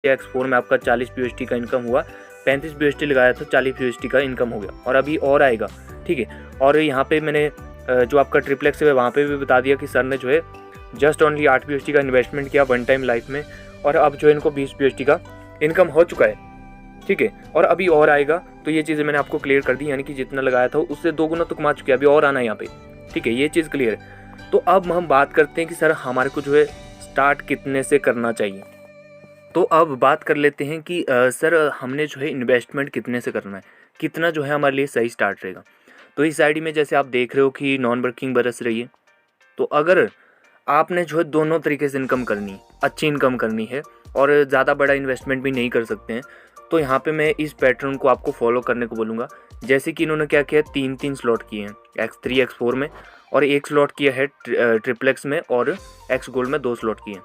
X4 में आपका 40 USD का इनकम हुआ, 35 USD लगाया था, 40 USD का इनकम हो गया और अभी और आएगा, ठीक है। और यहाँ पे मैंने जो आपका ट्रिप्लेक्स है वहाँ पे भी बता दिया कि सर ने जो है जस्ट ओनली 8 USD का इन्वेस्टमेंट किया वन टाइम लाइफ में और अब जो है इनको 20 USD का इनकम हो चुका है, ठीक है। और अभी और आएगा, तो ये चीज़ें मैंने आपको क्लियर कर दी, यानी कि जितना लगाया था उससे 2 गुना तो कमा चुके हैं, अभी और आना है यहाँ पे, ठीक है, ये चीज़ क्लियर है। तो अब हम बात करते हैं कि सर हमारे को जो है स्टार्ट कितने से करना चाहिए। तो अब बात कर लेते हैं कि सर हमने जो है इन्वेस्टमेंट कितने से करना है, कितना जो है हमारे लिए सही स्टार्ट रहेगा। तो इस आईडी में जैसे आप देख रहे हो कि नॉन वर्किंग बरस रही है, तो अगर आपने जो है दोनों तरीके से इनकम करनी है, अच्छी इनकम करनी है और ज़्यादा बड़ा इन्वेस्टमेंट भी नहीं कर सकते हैं, तो यहाँ पे मैं इस पैटर्न को आपको फॉलो करने को बोलूँगा। जैसे कि इन्होंने क्या किया, 3 स्लॉट किए हैं X3 X4 में और 1 स्लॉट किया है ट्रिप्लेक्स में और X गोल्ड में 2 स्लॉट किए हैं।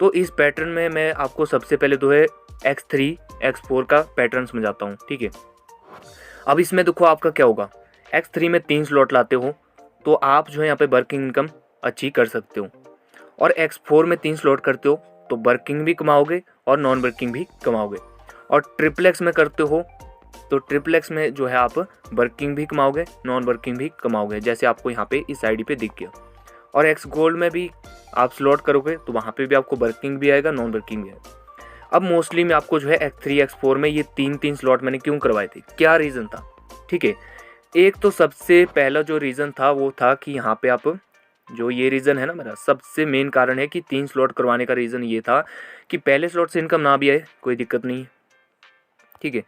तो इस पैटर्न में मैं आपको सबसे पहले तो है X3 X4 का पैटर्न समझाता हूँ, ठीक है। अब इसमें देखो आपका क्या होगा, X3 में 3 स्लॉट लाते हो तो आप जो है यहाँ पे वर्किंग इनकम अच्छी कर सकते हो, और X4 में 3 स्लॉट करते हो तो वर्किंग भी कमाओगे और नॉन वर्किंग भी कमाओगे। और ट्रिप्लेक्स में करते हो तो ट्रिप्लेक्स में जो है आप वर्किंग भी कमाओगे, नॉन वर्किंग भी कमाओगे, जैसे आपको यहाँ पे इस आईडी पे दिख गया। और X गोल्ड में भी आप स्लॉट करोगे तो वहाँ पे भी आपको वर्किंग भी आएगा, नॉन वर्किंग भी आएगा। अब मोस्टली मैं आपको जो है X3 X4 में ये 3 स्लॉट मैंने क्यों करवाए थे, क्या रीज़न था, ठीक है। एक तो सबसे पहला जो रीज़न था वो था कि यहाँ पे आप जो ये रीज़न है ना, मेरा सबसे मेन कारण है कि 3 स्लॉट करवाने का रीज़न ये था कि पहले स्लॉट से इनकम ना भी आए कोई दिक्कत नहीं है, ठीक है।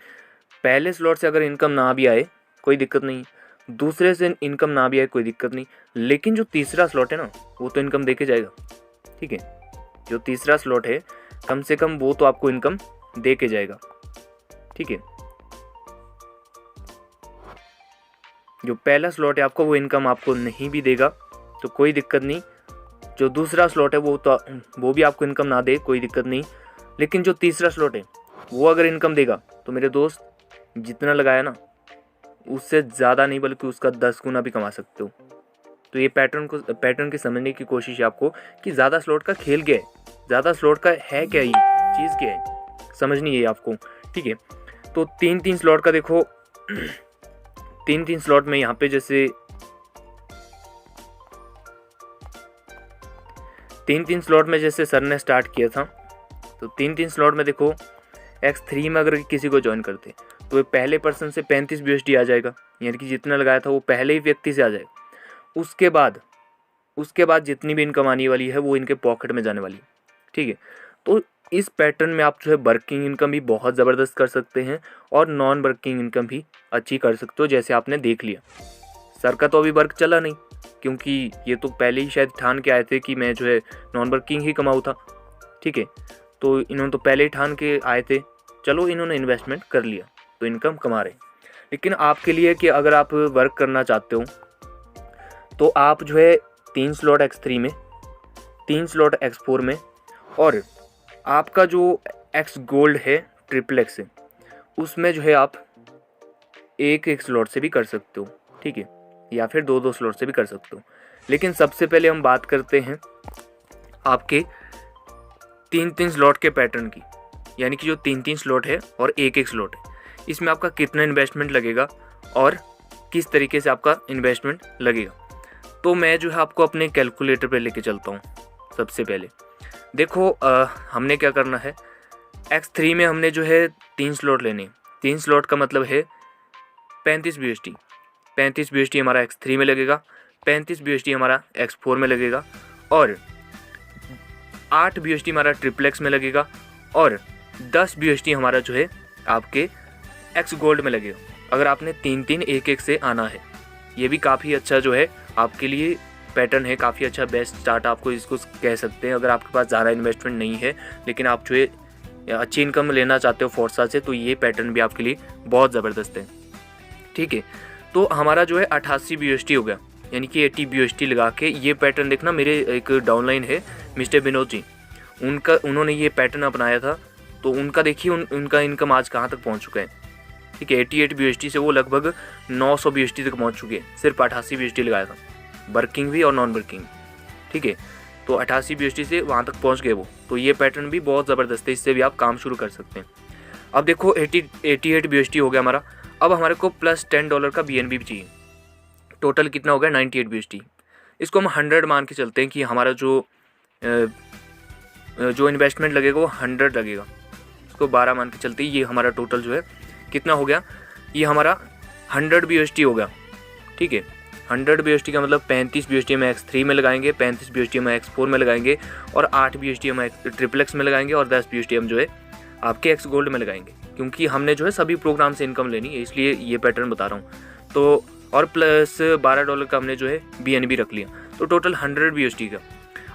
पहले स्लॉट से अगर इनकम ना भी आए कोई दिक्कत नहीं, दूसरे से इनकम ना भी आए कोई दिक्कत नहीं, लेकिन जो तीसरा स्लॉट है ना वो तो इनकम दे के जाएगा, ठीक है। जो तीसरा स्लॉट है कम से कम वो तो आपको इनकम दे के जाएगा, ठीक है। जो पहला स्लॉट है आपको वो इनकम आपको नहीं भी देगा तो कोई दिक्कत नहीं, जो दूसरा स्लॉट है वो भी आपको इनकम ना दे कोई दिक्कत नहीं, लेकिन जो तीसरा स्लॉट है वो अगर इनकम देगा तो मेरे दोस्त जितना लगाया ना उससे ज़्यादा नहीं बल्कि उसका 10 गुना भी कमा सकते हो। तो ये पैटर्न की समझने की कोशिश है आपको कि ज़्यादा स्लॉट का खेल क्या है, ज़्यादा स्लॉट का है क्या, ये चीज़ क्या है समझनी है आपको, ठीक है। तो 3 स्लॉट का देखो 3 स्लॉट में यहाँ पे जैसे 3 स्लॉट में जैसे सर ने स्टार्ट किया था, तो 3 स्लॉट में देखो X3 में अगर किसी को ज्वाइन करते तो पहले पर्सन से 35 USD आ जाएगा, यानी कि जितना लगाया था वो पहले ही व्यक्ति से आ जाएगा। उसके बाद जितनी भी इनकम आने वाली है वो इनके पॉकेट में जाने वाली है, ठीक है। तो इस पैटर्न में आप जो है वर्किंग इनकम भी बहुत ज़बरदस्त कर सकते हैं और नॉन वर्किंग इनकम भी अच्छी कर सकते हो, जैसे आपने देख लिया। सर का तो अभी वर्क चला नहीं क्योंकि ये तो पहले ही शायद ठान के आए थे कि मैं जो है नॉन वर्किंग ही कमाऊँ था, ठीक है। तो इन्होंने तो पहले ही ठान के आए थे, चलो इन्होंने इन्वेस्टमेंट कर लिया तो इनकम कमा रहे। लेकिन आपके लिए कि अगर आप वर्क करना चाहते हो तो आप जो है 3 स्लॉट X3 में, 3 स्लॉट X4 में और आपका जो X गोल्ड है ट्रिप्लेक्स है उसमें जो है आप एक स्लॉट से भी कर सकते हो, ठीक है, या फिर 2 स्लॉट से भी कर सकते हो। लेकिन सबसे पहले हम बात करते हैं आपके 3 स्लॉट के पैटर्न की, यानी कि जो 3 स्लॉट है और एक स्लॉट है, इसमें आपका कितना इन्वेस्टमेंट लगेगा और किस तरीके से आपका इन्वेस्टमेंट लगेगा। तो मैं जो है आपको अपने कैलकुलेटर पे लेके चलता हूँ। सबसे पहले देखो हमने क्या करना है, X3 में हमने जो है 3 स्लॉट लेने, 3 स्लॉट का मतलब है 35 USD, 35 USD हमारा X3 में लगेगा, 35 USD हमारा X4 में लगेगा और 8 USD हमारा ट्रिप्लेक्स में लगेगा और 10 USD हमारा जो है आपके X गोल्ड में लगेगा। अगर आपने 3 1 से आना है, ये भी काफ़ी अच्छा जो है आपके लिए पैटर्न है, काफ़ी अच्छा बेस्ट स्टार्ट आपको इसको कह सकते हैं। अगर आपके पास ज़्यादा इन्वेस्टमेंट नहीं है लेकिन आप जो है अच्छी इनकम लेना चाहते हो फोर्सा से, तो ये पैटर्न भी आपके लिए बहुत ज़बरदस्त है, ठीक है। तो हमारा जो है 88 USD हो गया, यानी कि 80 USD लगा के ये पैटर्न देखना। मेरे एक डाउनलाइन है मिस्टर विनोद जी, उन्होंने ये पैटर्न अपनाया था, तो उनका देखिए उनका इनकम आज कहाँ तक पहुँच चुका है, ठीक है। 88 USD से वो लगभग 900 USD तक पहुँच चुके हैं, सिर्फ 88 USD लगाया था, वर्किंग भी और नॉन वर्किंग, ठीक है। तो 88 BUSD से वहाँ तक पहुँच गए वो। तो ये पैटर्न भी बहुत ज़बरदस्त है, इससे भी आप काम शुरू कर सकते हैं। अब देखो 88 BUSD हो गया हमारा। अब हमारे को प्लस $10 का BNB भी चाहिए। टोटल कितना हो गया 98 BUSD। इसको हम 100 मान के चलते हैं कि हमारा जो इन्वेस्टमेंट लगेगा वो 100 लगेगा। इसको 12 मान के चलते हैं। ये हमारा टोटल जो है कितना हो गया, ये हमारा 100 BUSD हो गया। ठीक है, 100 BUSD का मतलब 35 BUSD हम X3 में लगाएंगे, 35 BUSD हम X4 में लगाएंगे और 8 BUSD हम XXX में लगाएंगे और 10 BUSD हम जो है आपके X Gold में लगाएंगे, क्योंकि हमने जो है सभी प्रोग्राम से इनकम लेनी है, इसलिए ये पैटर्न बता रहा हूँ। तो और प्लस $12 का हमने जो है BNB रख लिया, तो टोटल 100 BUSD का।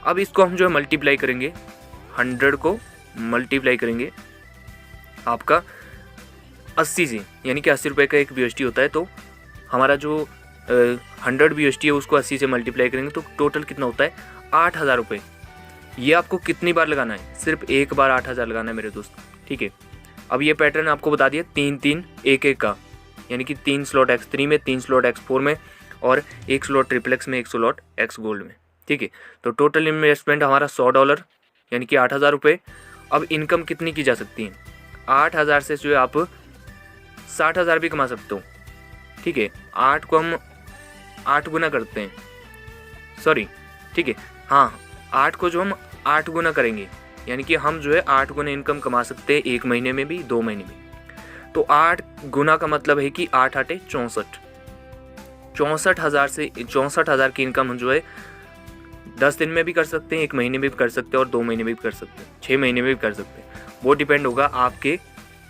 अब इसको हम जो है मल्टीप्लाई करेंगे, 100 को मल्टीप्लाई करेंगे आपका 80 से, यानी कि 80 रुपये का एक BUSD होता है। तो हमारा जो 100 BUSD है उसको 80 से मल्टीप्लाई करेंगे तो टोटल कितना होता है 8000 रुपये। ये आपको कितनी बार लगाना है, सिर्फ एक बार 8000 लगाना है मेरे दोस्त। ठीक है, अब ये पैटर्न आपको बता दिया 3-3 1-1 का, यानी कि 3 स्लॉट X3 में, 3 स्लॉट X4 में और 1 स्लॉट XXX में, 1 स्लॉट X Gold में। ठीक है, तो टोटल इन्वेस्टमेंट हमारा $100 यानी कि 8000 रुपये। अब इनकम कितनी की जा सकती है, 8000 से जो है आप 60000 भी कमा सकते हो। ठीक है, 8 को हम 8 गुना करते हैं, सॉरी ठीक है, हाँ 8 को जो हम 8 गुना करेंगे, यानी कि हम जो है 8 गुना इनकम कमा सकते हैं 1 महीने में भी, 2 महीने में। तो 8 गुना का मतलब है कि 8 8 64, 64,000 से 64,000 की इनकम हम जो है 10 दिन में भी कर सकते हैं, 1 महीने में भी कर सकते हैं और 2 महीने में भी कर सकते हैं, 6 महीने में भी कर सकते हैं। वो डिपेंड होगा आपके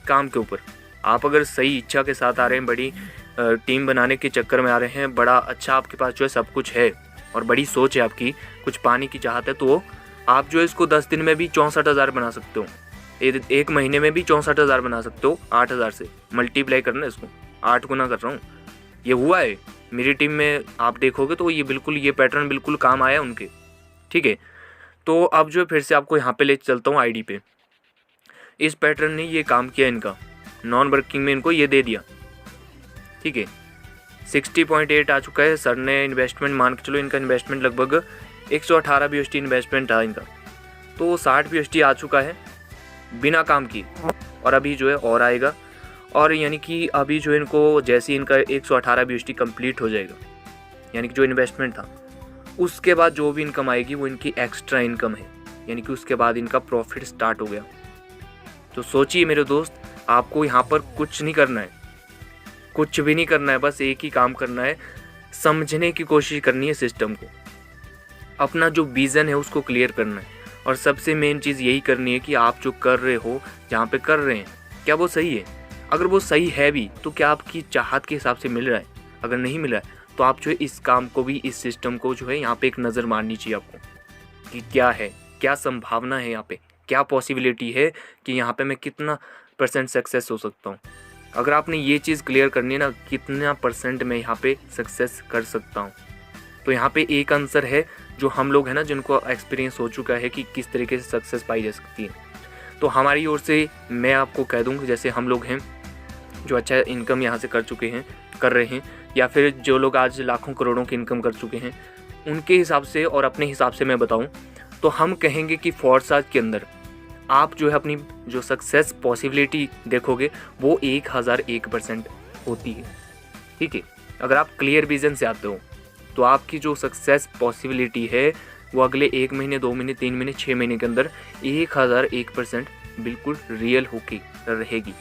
काम के ऊपर। आप अगर सही इच्छा के साथ आ रहे हैं, बड़ी टीम बनाने के चक्कर में आ रहे हैं, बड़ा अच्छा आपके पास जो है सब कुछ है और बड़ी सोच है आपकी, कुछ पाने की चाहत है, तो आप जो है इसको 10 दिन में भी 64,000 बना सकते हो, 1 महीने में भी 64,000 बना सकते हो। 8000 से मल्टीप्लाई करना, इसको 8 गुना कर रहा हूँ। ये हुआ है मेरी टीम में, आप देखोगे तो ये बिल्कुल ये पैटर्न बिल्कुल काम आया उनके। ठीक है, तो अब जो फिर से आपको यहाँ पे ले चलता हूँ आईडी पे। इस पैटर्न ने ये काम किया, इनका नॉन वर्किंग में इनको ये दे दिया। ठीक है, 60.8 आ चुका है। सर ने इन्वेस्टमेंट मान के चलो, इनका इन्वेस्टमेंट लगभग 118 BUSD इन्वेस्टमेंट था इनका, तो 60 BUSD आ चुका है बिना काम किए, और अभी जो है और आएगा। और यानी कि अभी जो इनको जैसे इनका 118 BUSD कंप्लीट हो जाएगा, यानी कि जो इन्वेस्टमेंट था, उसके बाद जो भी इनकम आएगी वो इनकी एक्स्ट्रा इनकम है, यानी कि उसके बाद इनका प्रॉफिट स्टार्ट हो गया। तो सोचिए मेरे दोस्त, आपको यहाँ पर कुछ नहीं करना है, कुछ भी नहीं करना है, बस एक ही काम करना है, समझने की कोशिश करनी है सिस्टम को, अपना जो विज़न है उसको क्लियर करना है, और सबसे मेन चीज़ यही करनी है कि आप जो कर रहे हो, जहाँ पे कर रहे हैं, क्या वो सही है। अगर वो सही है भी तो क्या आपकी चाहत के हिसाब से मिल रहा है, अगर नहीं मिल रहा है तो आप जो है इस काम को भी, इस सिस्टम को जो है यहाँ पे एक नज़र मारनी चाहिए आपको कि क्या है, क्या संभावना है यहाँ पे, क्या पॉसिबिलिटी है कि यहाँ पे मैं कितना % सक्सेस हो सकता हूँ। अगर आपने ये चीज़ क्लियर करनी है ना, कितना % मैं यहाँ पे सक्सेस कर सकता हूँ, तो यहाँ पे एक आंसर है जो हम लोग हैं ना, जिनको एक्सपीरियंस हो चुका है कि किस तरीके से सक्सेस पाई जा सकती है। तो हमारी ओर से मैं आपको कह दूँ, जैसे हम लोग हैं जो अच्छा इनकम यहाँ से कर रहे हैं, या फिर जो लोग आज लाखों करोड़ों की इनकम कर चुके हैं, उनके हिसाब से और अपने हिसाब से मैं बताऊँ तो हम कहेंगे कि फोर्साज के अंदर आप जो है अपनी जो सक्सेस पॉसिबिलिटी देखोगे वो 1001% होती है। ठीक है, अगर आप क्लियर विजन से आते हो तो आपकी जो सक्सेस पॉसिबिलिटी है वो अगले 1 महीने, 2 महीने, 3 महीने, 6 महीने के अंदर 1001% बिल्कुल रियल होके रहेगी।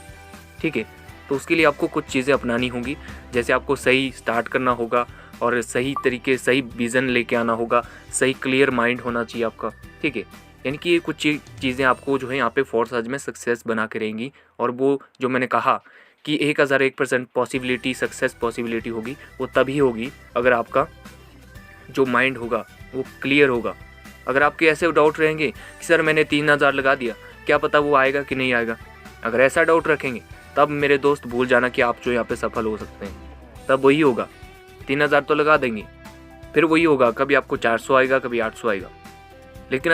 ठीक है, तो उसके लिए आपको कुछ चीज़ें अपनानी होंगी, जैसे आपको सही स्टार्ट करना होगा और सही तरीके, सही विज़न लेके आना होगा, सही क्लियर माइंड होना चाहिए आपका। ठीक है, यानी कि ये कुछ चीज़ें आपको जो है यहाँ पे फोर्साज में सक्सेस बना के रहेंगी, और वो जो मैंने कहा कि 1001% पॉसिबिलिटी, सक्सेस पॉसिबिलिटी होगी, वो तभी होगी अगर आपका जो माइंड होगा वो क्लियर होगा। अगर आपके ऐसे डाउट रहेंगे कि सर मैंने 3000 लगा दिया, क्या पता वो आएगा कि नहीं आएगा, अगर ऐसा डाउट रखेंगे तब मेरे दोस्त भूल जाना कि आप जो यहाँ पे सफल हो सकते हैं। तब वही होगा, 3000 तो लगा देंगे, फिर वही होगा, कभी आपको 400 आएगा, कभी 800 आएगा, लेकिन